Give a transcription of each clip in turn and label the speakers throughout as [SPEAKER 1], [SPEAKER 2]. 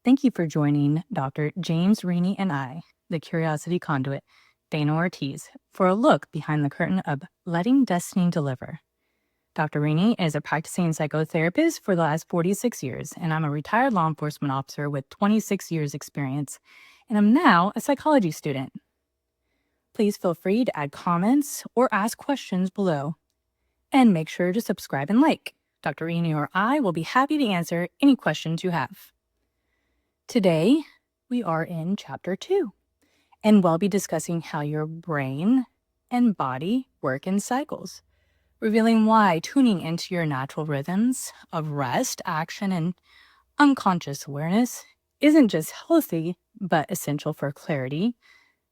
[SPEAKER 1] Thank you for joining Dr. James Rini and I, the Curiosity Conduit, Dana Ortiz, for a look behind the curtain of Letting Destiny Deliver. Dr. Rini is a practicing psychotherapist for the last 46 years, and I'm a retired law enforcement officer with 26 years experience, and I'm now a psychology student. Please feel free to add comments or ask questions below, and make sure to subscribe and like. Dr. Rini or I will be happy to answer any questions you have. Today, we are in Chapter 2, and we'll be discussing how your brain and body work in cycles, revealing why tuning into your natural rhythms of rest, action, and unconscious awareness isn't just healthy, but essential for clarity,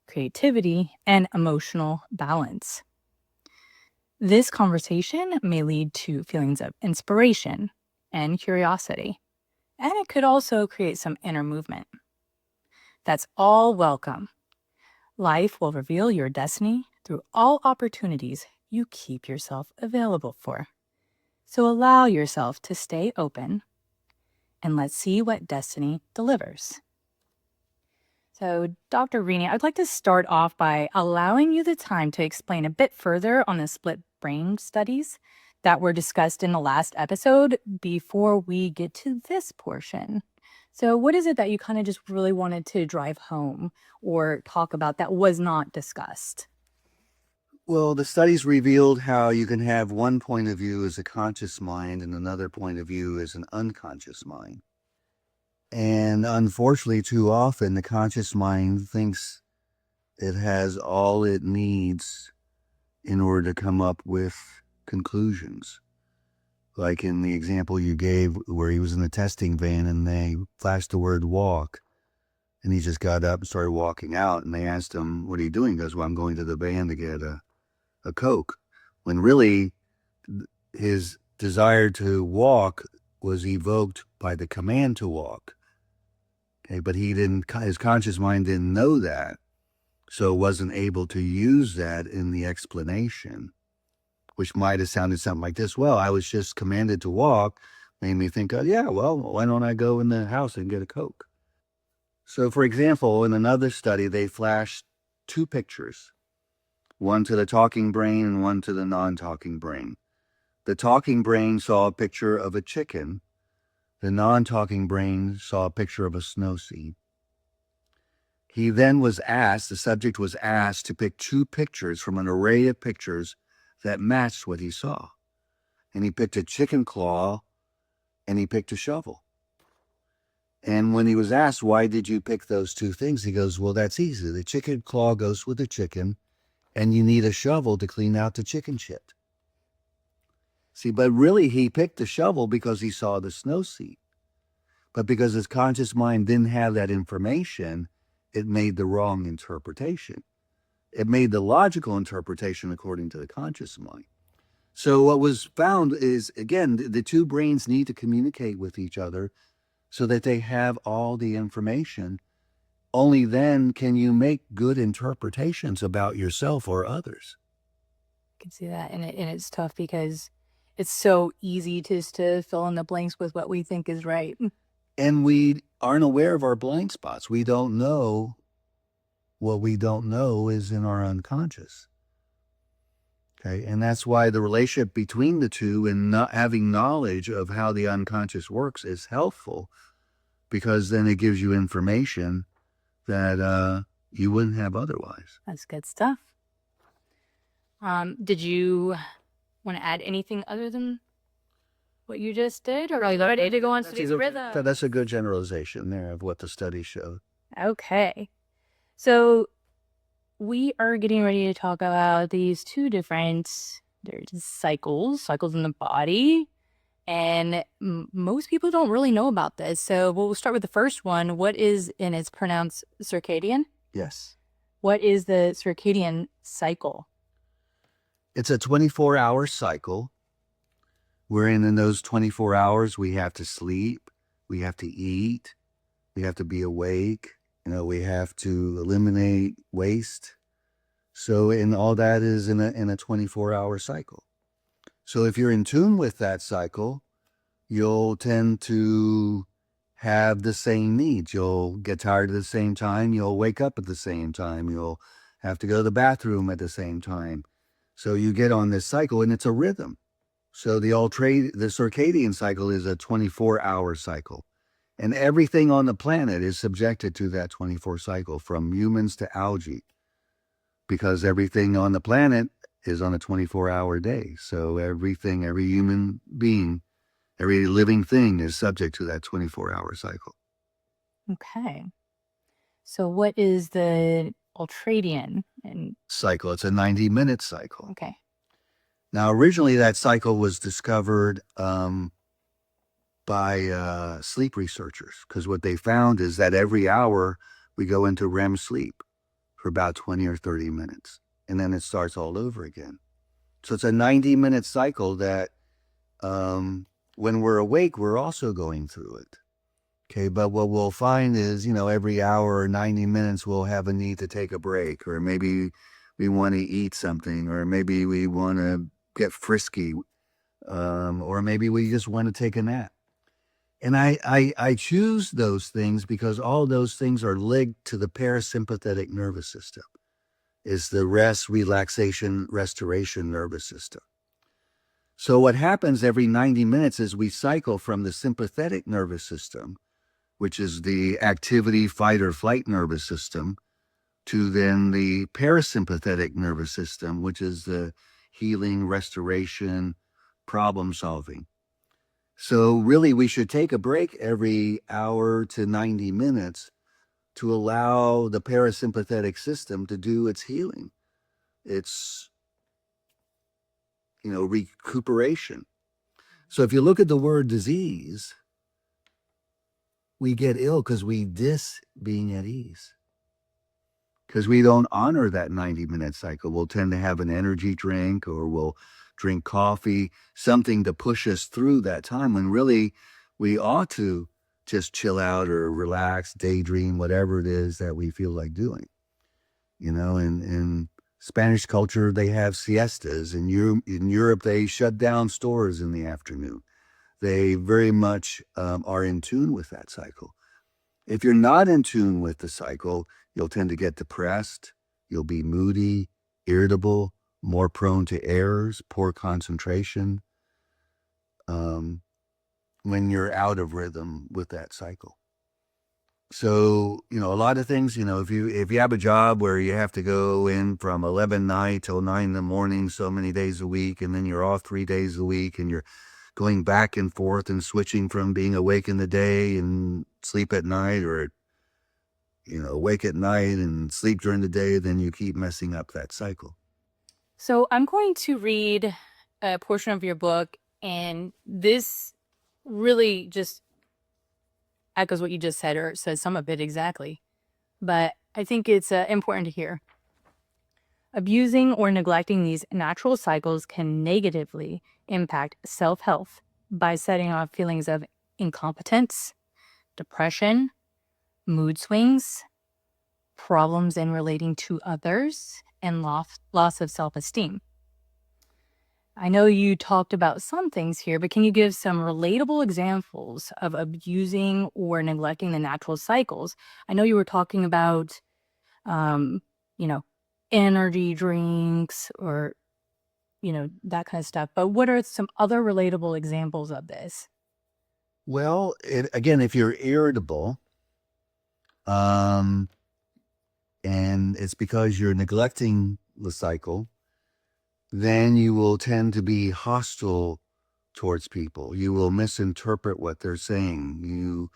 [SPEAKER 1] creativity, and emotional balance. This conversation may lead to feelings of inspiration and curiosity, and it could also create some inner movement. That's all welcome. Life will reveal your destiny through all opportunities you keep yourself available for. So allow yourself to stay open, and let's see what destiny delivers. So, Dr. Rini, I'd like to start off by allowing you the time to explain a bit further on the split brain studies that were discussed in the last episode before we get to this portion. So what is it that you kind of just really wanted to drive home or talk about that was not discussed?
[SPEAKER 2] Well, the studies revealed how you can have one point of view as a conscious mind and another point of view as an unconscious mind. And unfortunately, too often, the conscious mind thinks it has all it needs in order to come up with conclusions. Like in the example you gave where he was in the testing van and they flashed the word walk. And he just got up and started walking out. And they asked him, "What are you doing?" He goes, "Well, I'm going to the van to get a Coke," when really his desire to walk was evoked by the command to walk. Okay, but his conscious mind didn't know that, so wasn't able to use that in the explanation, which might have sounded something like this: "Well, I was just commanded to walk," made me think, "Oh yeah, well, why don't I go in the house and get a Coke?" So for example, in another study, they flashed two pictures, one to the talking brain and one to the non-talking brain. The talking brain saw a picture of a chicken. The non-talking brain saw a picture of a snowseed. He then the subject was asked to pick two pictures from an array of pictures that matched what he saw. And he picked a chicken claw and he picked a shovel. And when he was asked, "Why did you pick those two things?" he goes, "Well, that's easy. The chicken claw goes with the chicken, and you need a shovel to clean out the chicken shit." See, but really he picked the shovel because he saw the snowseed. But because his conscious mind didn't have that information, it made the wrong interpretation. It made the logical interpretation according to the conscious mind. So what was found is, again, the two brains need to communicate with each other so that they have all the information. Only then can you make good interpretations about yourself or others.
[SPEAKER 1] I can see that, and it's tough because it's so easy just to fill in the blanks with what we think is right.
[SPEAKER 2] And we aren't aware of our blind spots. We don't know what we don't know is in our unconscious. Okay, and that's why the relationship between the two and not having knowledge of how the unconscious works is helpful, because then it gives you information that you wouldn't have otherwise.
[SPEAKER 1] That's good stuff. Did you want to add anything other than what you just did, or are you ready to go on to these rhythms?
[SPEAKER 2] That's a good generalization there of what the study showed.
[SPEAKER 1] Okay. So we are getting ready to talk about these two different cycles in the body. And most people don't really know about this. So we'll start with the first one. What is, and it's pronounced circadian?
[SPEAKER 2] Yes.
[SPEAKER 1] What is the circadian cycle?
[SPEAKER 2] It's a 24-hour cycle. Wherein in those 24 hours, we have to sleep, we have to eat, we have to be awake, we have to eliminate waste. So, and all that is in a 24-hour cycle. So if you're in tune with that cycle, you'll tend to have the same needs. You'll get tired at the same time. You'll wake up at the same time. You'll have to go to the bathroom at the same time. So you get on this cycle, and it's a rhythm. So the circadian cycle is a 24-hour cycle. And everything on the planet is subjected to that 24 cycle, from humans to algae, because everything on the planet is on a 24-hour day. So everything, every human being, every living thing is subject to that 24-hour cycle.
[SPEAKER 1] Okay. So what is the ultradian? And
[SPEAKER 2] Cycle. It's a 90-minute cycle.
[SPEAKER 1] okay.
[SPEAKER 2] Now, originally that cycle was discovered by sleep researchers, because what they found is that every hour we go into REM sleep for about 20 or 30 minutes, and then it starts all over again. So it's a 90-minute cycle that when we're awake, we're also going through it. Okay, but what we'll find is, every hour or 90 minutes, we'll have a need to take a break, or maybe we want to eat something, or maybe we want to get frisky, or maybe we just want to take a nap. And I choose those things because all those things are linked to the parasympathetic nervous system. It's the rest, relaxation, restoration nervous system. So what happens every 90 minutes is we cycle from the sympathetic nervous system, which is the activity, fight, or flight nervous system, to then the parasympathetic nervous system, which is the healing, restoration, problem solving. So really, we should take a break every hour to 90 minutes to allow the parasympathetic system to do its healing, its, recuperation. So if you look at the word disease, we get ill because we dis being at ease, because we don't honor that 90-minute cycle. We'll tend to have an energy drink, or we'll drink coffee, something to push us through that time, when really we ought to just chill out or relax, daydream, whatever it is that we feel like doing. In Spanish culture, they have siestas. In Europe, they shut down stores in the afternoon. They very much are in tune with that cycle. If you're not in tune with the cycle, you'll tend to get depressed. You'll be moody, irritable, more prone to errors, poor concentration, when you're out of rhythm with that cycle. So, a lot of things, if you have a job where you have to go in from 11 night till 9 in the morning, so many days a week, and then you're off 3 days a week, and you're going back and forth and switching from being awake in the day and sleep at night, or, awake at night and sleep during the day, then you keep messing up that cycle.
[SPEAKER 1] So I'm going to read a portion of your book, and this really just echoes what you just said, or says some of it exactly. But I think it's important to hear. Abusing or neglecting these natural cycles can negatively impact self-health by setting off feelings of incompetence, depression, mood swings, problems in relating to others, and loss of self-esteem. I know you talked about some things here, but can you give some relatable examples of abusing or neglecting the natural cycles? I know you were talking about, you know, energy drinks or, that kind of stuff. But what are some other relatable examples of this?
[SPEAKER 2] Well, again, if you're irritable, and it's because you're neglecting the cycle, then you will tend to be hostile towards people. You will misinterpret what they're saying.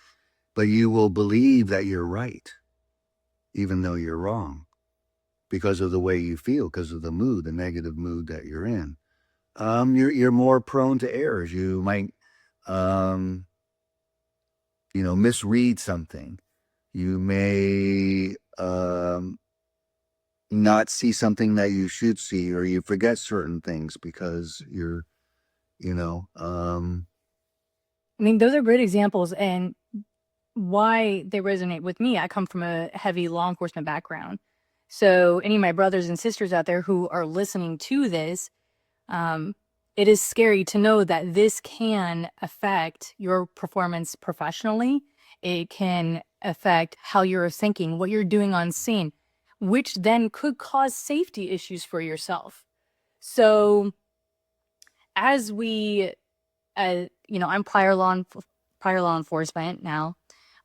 [SPEAKER 2] But you will believe that you're right, even though you're wrong, because of the way you feel, because of the mood, the negative mood that you're in. You're more prone to errors. You might, misread something. You may not see something that you should see, or you forget certain things because you're,
[SPEAKER 1] I mean, those are great examples, and why they resonate with me. I come from a heavy law enforcement background. So any of my brothers and sisters out there who are listening to this, it is scary to know that this can affect your performance professionally It can affect how you're thinking, what you're doing on scene, which then could cause safety issues for yourself. So as we, I'm prior law enforcement now,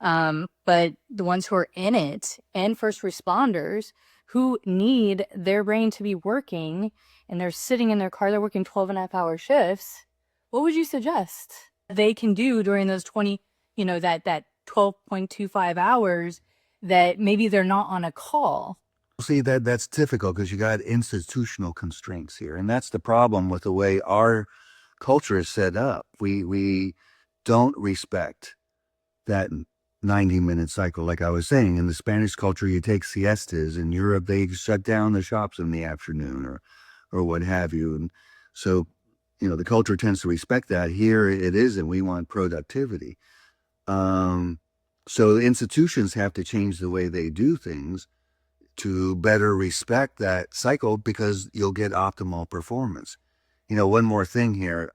[SPEAKER 1] but the ones who are in it and first responders who need their brain to be working and they're sitting in their car, they're working 12.5-hour shifts. What would you suggest they can do during those 20, that 12.25 hours that maybe they're not on a call?
[SPEAKER 2] See, that's difficult because you got institutional constraints here, and that's the problem with the way our culture is set up. We don't respect that 90-minute cycle. Like I was saying, in the Spanish culture, you take siestas. In Europe, they shut down the shops in the afternoon or what have you. And so, the culture tends to respect that. Here it isn't. We want productivity. So institutions have to change the way they do things to better respect that cycle because you'll get optimal performance. One more thing here.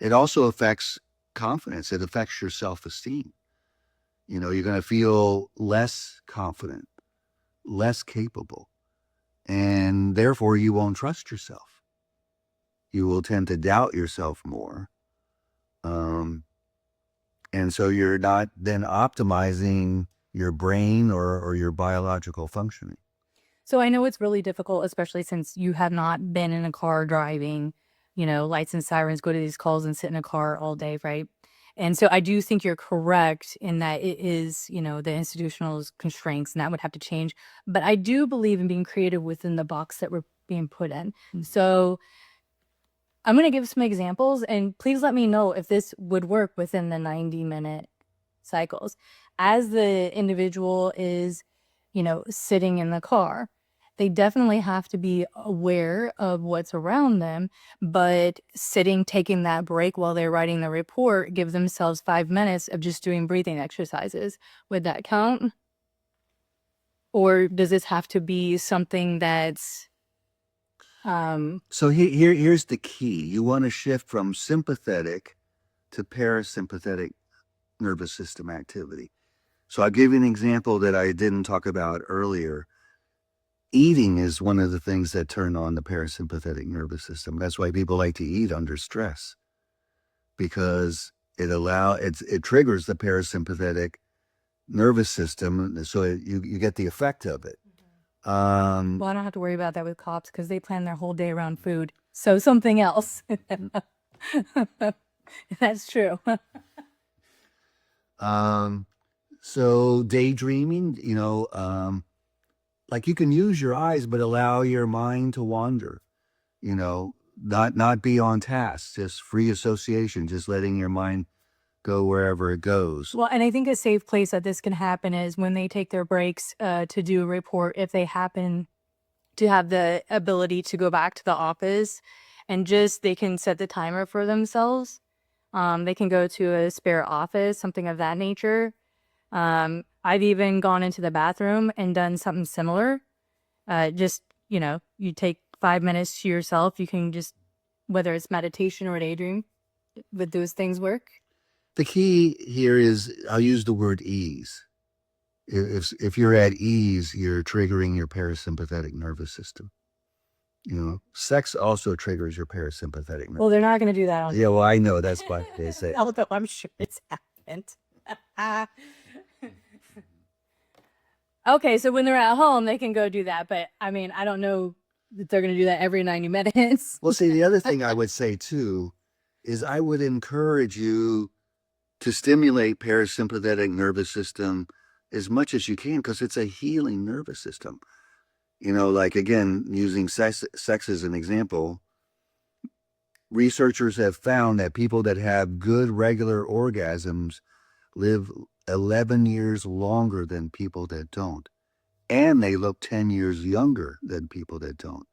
[SPEAKER 2] It also affects confidence. It affects your self-esteem. You're going to feel less confident, less capable, and therefore you won't trust yourself. You will tend to doubt yourself more. And so you're not then optimizing your brain or your biological functioning.
[SPEAKER 1] So I know it's really difficult, especially since you have not been in a car driving, lights and sirens, go to these calls and sit in a car all day, right? And so I do think you're correct in that it is, the institutional constraints and that would have to change. But I do believe in being creative within the box that we're being put in. So I'm going to give some examples and please let me know if this would work within the 90-minute cycles. As the individual is, sitting in the car, they definitely have to be aware of what's around them, but sitting, taking that break while they're writing the report, give themselves 5 minutes of just doing breathing exercises. Would that count? Or does this have to be something that's
[SPEAKER 2] So here's the key. You want to shift from sympathetic to parasympathetic nervous system activity. So I'll give you an example that I didn't talk about earlier. Eating is one of the things that turn on the parasympathetic nervous system. That's why people like to eat under stress, because it triggers the parasympathetic nervous system, so you get the effect of it.
[SPEAKER 1] Well, I don't have to worry about that with cops because they plan their whole day around food. So something else. That's true.
[SPEAKER 2] So daydreaming, like you can use your eyes, but allow your mind to wander, not be on task, just free association, just letting your mind go wherever it goes.
[SPEAKER 1] Well, and I think a safe place that this can happen is when they take their breaks to do a report, if they happen to have the ability to go back to the office and they can set the timer for themselves. They can go to a spare office, something of that nature. I've even gone into the bathroom and done something similar. You take 5 minutes to yourself. You can just, whether it's meditation or daydream, would those things work?
[SPEAKER 2] The key here is, I'll use the word ease. If you're at ease, you're triggering your parasympathetic nervous system. Sex also triggers your parasympathetic nervous.
[SPEAKER 1] Well, they're not going to do that.
[SPEAKER 2] Yeah, well, I know. That's why they say.
[SPEAKER 1] Although I'm sure it's happened. Okay, so when they're at home, they can go do that. But I mean, I don't know that they're going to do that every 90 minutes.
[SPEAKER 2] Well, see, the other thing I would say too is I would encourage you to stimulate parasympathetic nervous system as much as you can, because it's a healing nervous system. Like, again, using sex as an example, researchers have found that people that have good regular orgasms live 11 years longer than people that don't. And they look 10 years younger than people that don't.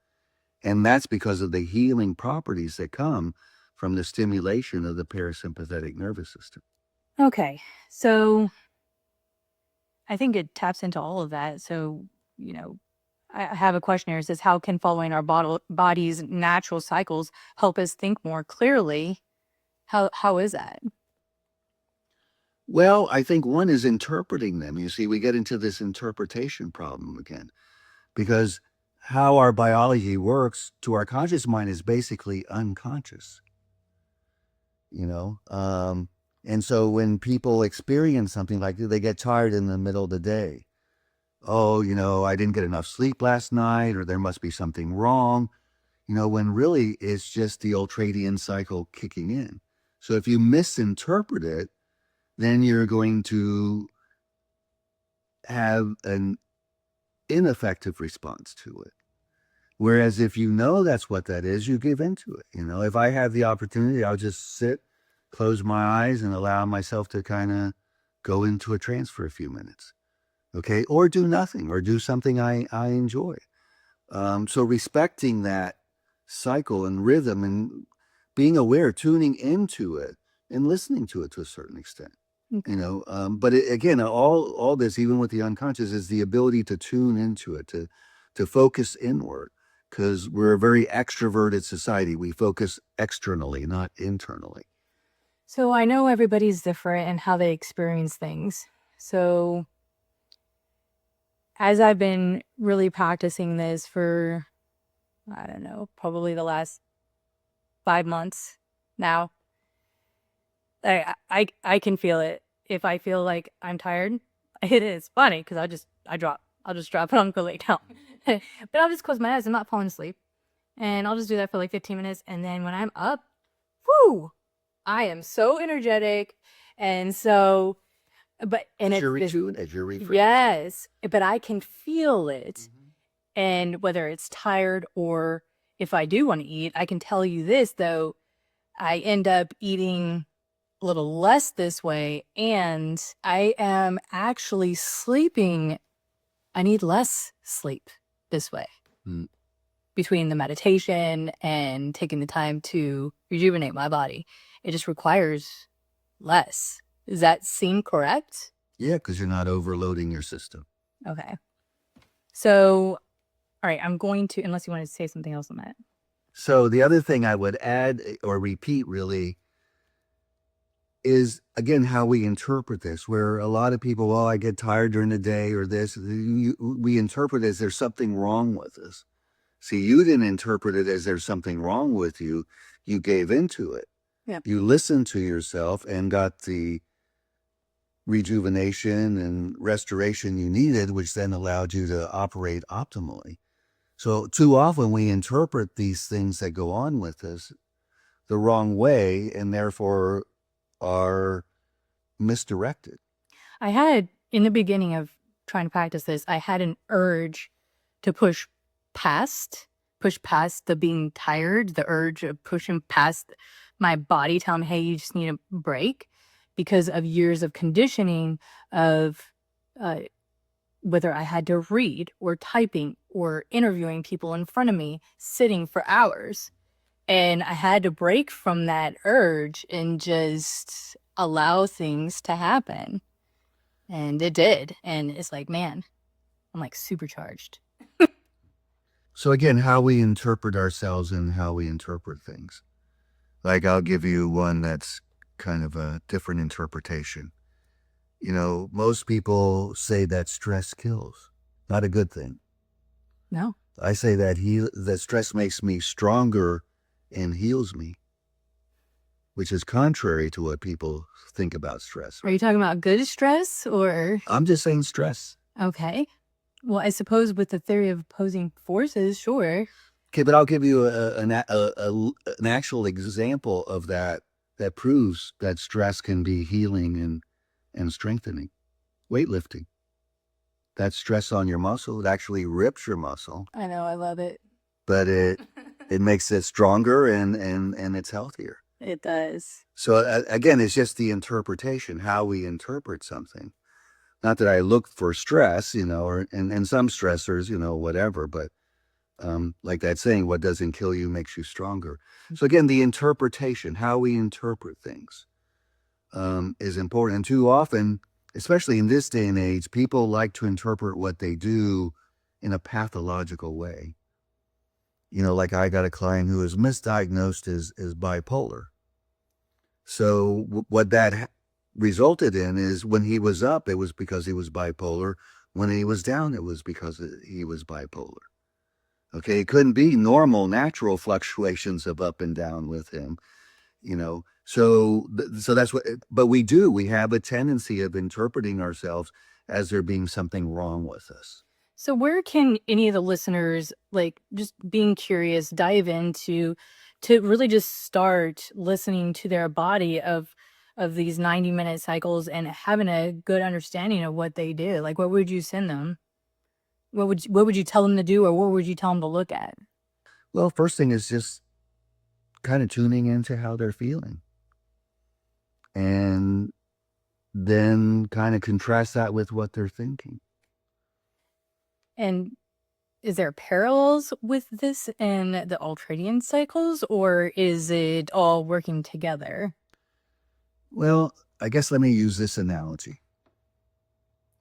[SPEAKER 2] And that's because of the healing properties that come from the stimulation of the parasympathetic nervous system.
[SPEAKER 1] Okay, so I think it taps into all of that. So, I have a question here. It says, how can following our body's natural cycles help us think more clearly? How is that?
[SPEAKER 2] Well, I think one is interpreting them. You see, we get into this interpretation problem again because how our biology works to our conscious mind is basically unconscious, you know? And so when people experience something like that, they get tired in the middle of the day. Oh, I didn't get enough sleep last night, or there must be something wrong, when really it's just the ultradian cycle kicking in. So if you misinterpret it, then you're going to have an ineffective response to it. Whereas if you know that's what that is, you give into it. If I have the opportunity, I'll just sit, close my eyes, and allow myself to kind of go into a trance for a few minutes. Okay. Or do nothing, or do something I enjoy. So respecting that cycle and rhythm and being aware, tuning into it and listening to it to a certain extent.
[SPEAKER 1] Okay.
[SPEAKER 2] But again, all this, even with the unconscious, is the ability to tune into it, to focus inward, because we're a very extroverted society. We focus externally, not internally.
[SPEAKER 1] So I know everybody's different in how they experience things. So as I've been really practicing this for, I don't know, probably the last 5 months now, I can feel it. If I feel like I'm tired, it is funny because I'll just drop it on, go lay down. But I'll just close my eyes. I'm not falling asleep. And I'll just do that for like 15 minutes. And then when I'm up, whoo, I am so energetic. And so, and
[SPEAKER 2] As you're
[SPEAKER 1] it's,
[SPEAKER 2] retuned, as you're refreshed.
[SPEAKER 1] yes, but I can feel it. And whether it's tired or if I do want to eat, I can tell you this though, I end up eating a little less this way, and I am actually sleeping. I need less sleep this way.
[SPEAKER 2] Mm.
[SPEAKER 1] Between the meditation and taking the time to rejuvenate my body, it just requires less. Does that seem correct?
[SPEAKER 2] Yeah, because you're not overloading your system.
[SPEAKER 1] Okay. So, all right, I'm going to, unless you want to say something else on that.
[SPEAKER 2] So the other thing I would add or repeat really is, again, how we interpret this, where a lot of people, I get tired during the day or this, we interpret it as there's something wrong with us. See, you didn't interpret it as there's something wrong with you. You gave into it.
[SPEAKER 1] Yeah.
[SPEAKER 2] You listened to yourself and got the rejuvenation and restoration you needed, which then allowed you to operate optimally. So too often we interpret these things that go on with us the wrong way, and therefore are misdirected.
[SPEAKER 1] I had, in the beginning of trying to practice this, I had an urge to push past the being tired, the urge of pushing past my body, telling me, hey, you just need a break, because of years of conditioning of whether I had to read or typing or interviewing people in front of me, sitting for hours. And I had to break from that urge and just allow things to happen. And it did. And it's like, man, I'm like supercharged.
[SPEAKER 2] So again, how we interpret ourselves and how we interpret things. Like, I'll give you one that's kind of a different interpretation. Most people say that stress kills. Not a good thing.
[SPEAKER 1] No.
[SPEAKER 2] I say that stress makes me stronger and heals me, which is contrary to what people think about stress.
[SPEAKER 1] Are you talking about good stress or?
[SPEAKER 2] I'm just saying stress.
[SPEAKER 1] Okay. Well, I suppose with the theory of opposing forces, sure.
[SPEAKER 2] Okay, but I'll give you an actual example of that proves that stress can be healing and strengthening. Weightlifting. That stress on your muscle, it actually rips your muscle.
[SPEAKER 1] I know, I love it.
[SPEAKER 2] But it makes it stronger and it's healthier.
[SPEAKER 1] It does.
[SPEAKER 2] So again, it's just the interpretation, how we interpret something. Not that I look for stress, and some stressors, whatever, but like that saying, what doesn't kill you makes you stronger. So again, the interpretation, how we interpret things, is important. And too often, especially in this day and age, people like to interpret what they do in a pathological way. Like I got a client who is misdiagnosed as bipolar. So what that resulted in is when he was up, it was because he was bipolar. When he was down, it was because he was bipolar. Okay, it couldn't be normal, natural fluctuations of up and down with him, you know. So that's what. But we have a tendency of interpreting ourselves as there being something wrong with us.
[SPEAKER 1] So where can any of the listeners, like just being curious, dive into to really just start listening to their body of these 90-minute cycles and having a good understanding of what they do? Like what would you send them? What would you tell them to do, or what would you tell them to look at?
[SPEAKER 2] Well, first thing is just kind of tuning into how they're feeling. And then kind of contrast that with what they're thinking.
[SPEAKER 1] And is there parallels with this in the ultradian cycles, or is it all working together?
[SPEAKER 2] Well, I guess let me use this analogy.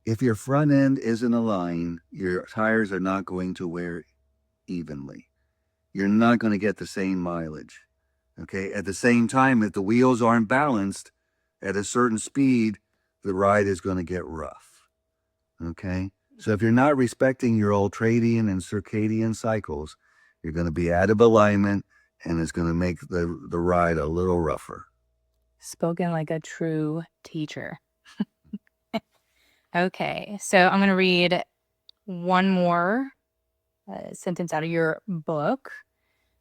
[SPEAKER 2] If your front end isn't aligned, your tires are not going to wear evenly. You're not going to get the same mileage. Okay. At the same time, if the wheels aren't balanced at a certain speed, the ride is going to get rough. Okay. So if you're not respecting your ultradian and circadian cycles, you're going to be out of alignment, and it's going to make the ride a little rougher.
[SPEAKER 1] Spoken like a true teacher. Okay, so I'm going to read one more sentence out of your book.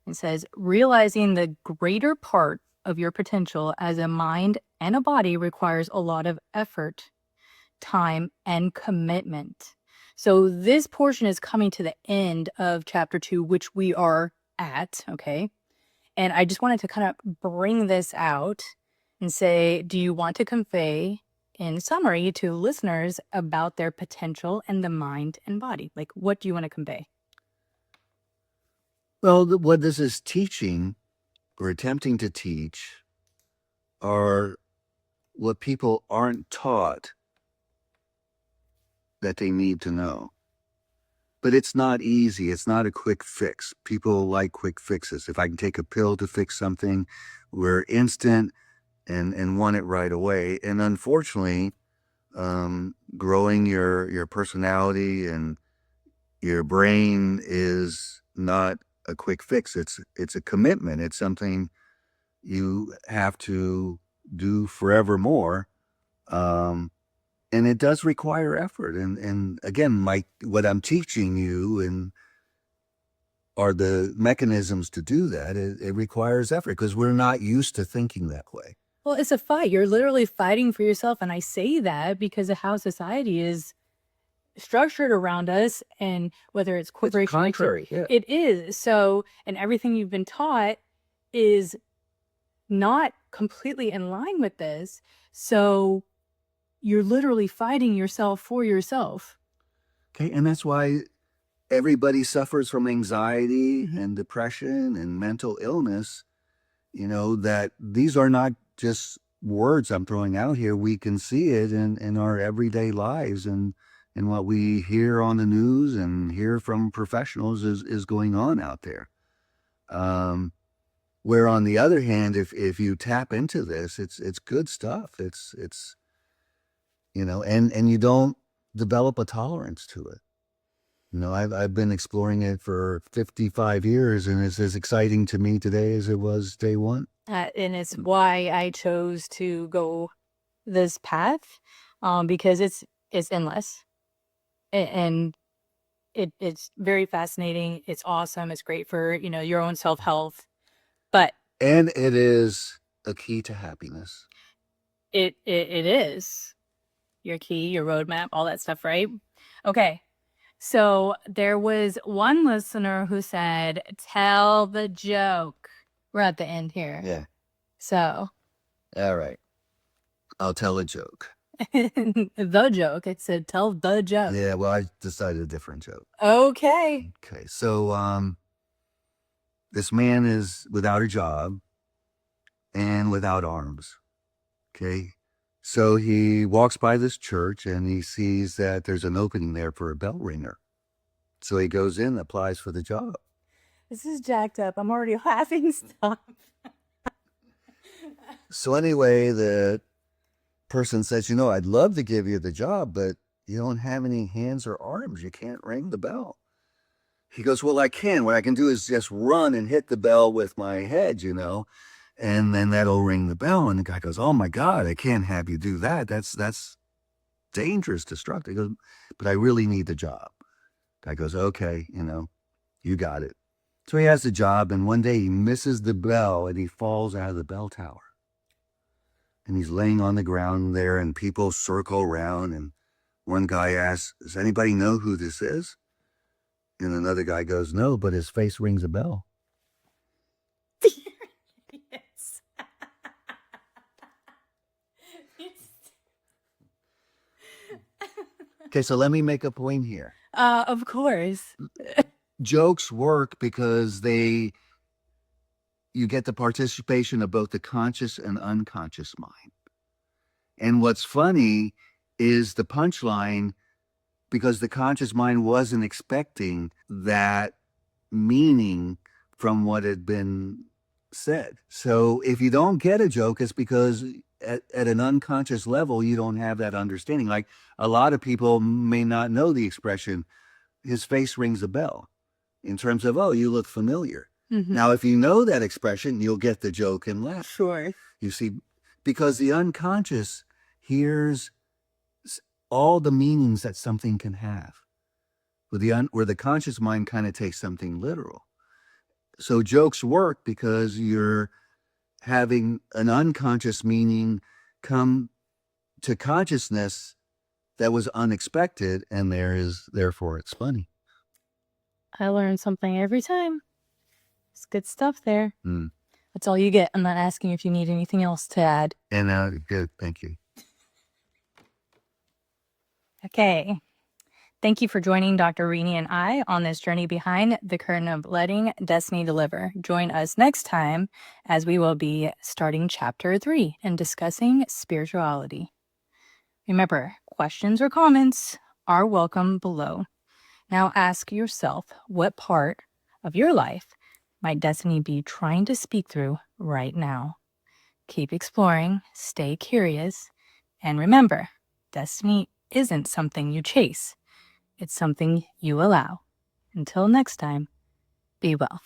[SPEAKER 1] It says, realizing the greater part of your potential as a mind and a body requires a lot of effort, time, and commitment. So this portion is coming to the end of chapter 2, which we are at, okay? And I just wanted to kind of bring this out and say, do you want to convey in summary to listeners about their potential and the mind and body? Like, what do you want to convey?
[SPEAKER 2] Well, what this is teaching or attempting to teach are what people aren't taught that they need to know. But it's not easy. It's not a quick fix. People like quick fixes. If I can take a pill to fix something, we're instant and want it right away. And unfortunately, growing your personality and your brain is not a quick fix. It's a commitment. It's something you have to do forevermore. And it does require effort. And again, what I'm teaching you and are the mechanisms to do that. It requires effort because we're not used to thinking that way.
[SPEAKER 1] Well, it's a fight. You're literally fighting for yourself. And I say that because of how society is structured around us, and whether it's corporation,
[SPEAKER 2] it's contrary. Yeah.
[SPEAKER 1] it is. So, and everything you've been taught is not completely in line with this. So you're literally fighting yourself for yourself.
[SPEAKER 2] Okay. And that's why everybody suffers from anxiety and depression and mental illness. You know, that these are not just words I'm throwing out here. We can see it in our everyday lives, and what we hear on the news and hear from professionals is going on out there. Where on the other hand, if you tap into this, it's good stuff. It's and you don't develop a tolerance to it. I've been exploring it for 55 years, and it's as exciting to me today as it was day one.
[SPEAKER 1] And it's why I chose to go this path, because it's endless, and it's very fascinating. It's awesome. It's great for your own self-health,
[SPEAKER 2] and it is a key to happiness.
[SPEAKER 1] It is your key, your roadmap, all that stuff, right? Okay. So there was one listener who said, tell the joke. We're at the end here.
[SPEAKER 2] Yeah.
[SPEAKER 1] So.
[SPEAKER 2] All right. I'll tell a joke.
[SPEAKER 1] The joke. It said, tell the joke.
[SPEAKER 2] Yeah, well, I decided a different joke.
[SPEAKER 1] Okay.
[SPEAKER 2] Okay. So this man is without a job and without arms. Okay. So he walks by this church and he sees that there's an opening there for a bell ringer. So he goes in, applies for the job.
[SPEAKER 1] This is jacked up. I'm already laughing. Stop.
[SPEAKER 2] So anyway, the person says, you know, I'd love to give you the job, but you don't have any hands or arms. You can't ring the bell. He goes, well, I can. What I can do is just run and hit the bell with my head, you know, and then that'll ring the bell. And the guy goes, oh my God, I can't have you do that. That's dangerous, destructive. He goes, but I really need the job. Guy goes, okay, you know, you got it. So he has the job, and one day he misses the bell and he falls out of the bell tower. And he's laying on the ground there, and people circle around, and one guy asks, does anybody know who this is? And another guy goes, no, but his face rings a bell.
[SPEAKER 1] Yes.
[SPEAKER 2] Okay, so let me make a point here.
[SPEAKER 1] Of course.
[SPEAKER 2] Jokes work because you get the participation of both the conscious and unconscious mind. And what's funny is the punchline, because the conscious mind wasn't expecting that meaning from what had been said. So if you don't get a joke, it's because at an unconscious level, you don't have that understanding. Like a lot of people may not know the expression, his face rings a bell, in terms of, oh, you look familiar.
[SPEAKER 1] Mm-hmm.
[SPEAKER 2] Now, if you know that expression, you'll get the joke and laugh.
[SPEAKER 1] Sure.
[SPEAKER 2] You see, because the unconscious hears all the meanings that something can have, where the conscious mind kind of takes something literal. So jokes work because you're having an unconscious meaning come to consciousness that was unexpected, and therefore it's funny.
[SPEAKER 1] I learn something every time. It's good stuff there.
[SPEAKER 2] Mm.
[SPEAKER 1] That's all you get. I'm not asking if you need anything else to add.
[SPEAKER 2] And good, thank you.
[SPEAKER 1] Okay. Thank you for joining Dr. Rini and I on this journey behind the curtain of letting destiny deliver. Join us next time as we will be starting chapter 3 and discussing spirituality. Remember, questions or comments are welcome below. Now ask yourself, what part of your life might destiny be trying to speak through right now? Keep exploring, stay curious, and remember, destiny isn't something you chase. It's something you allow. Until next time, be well.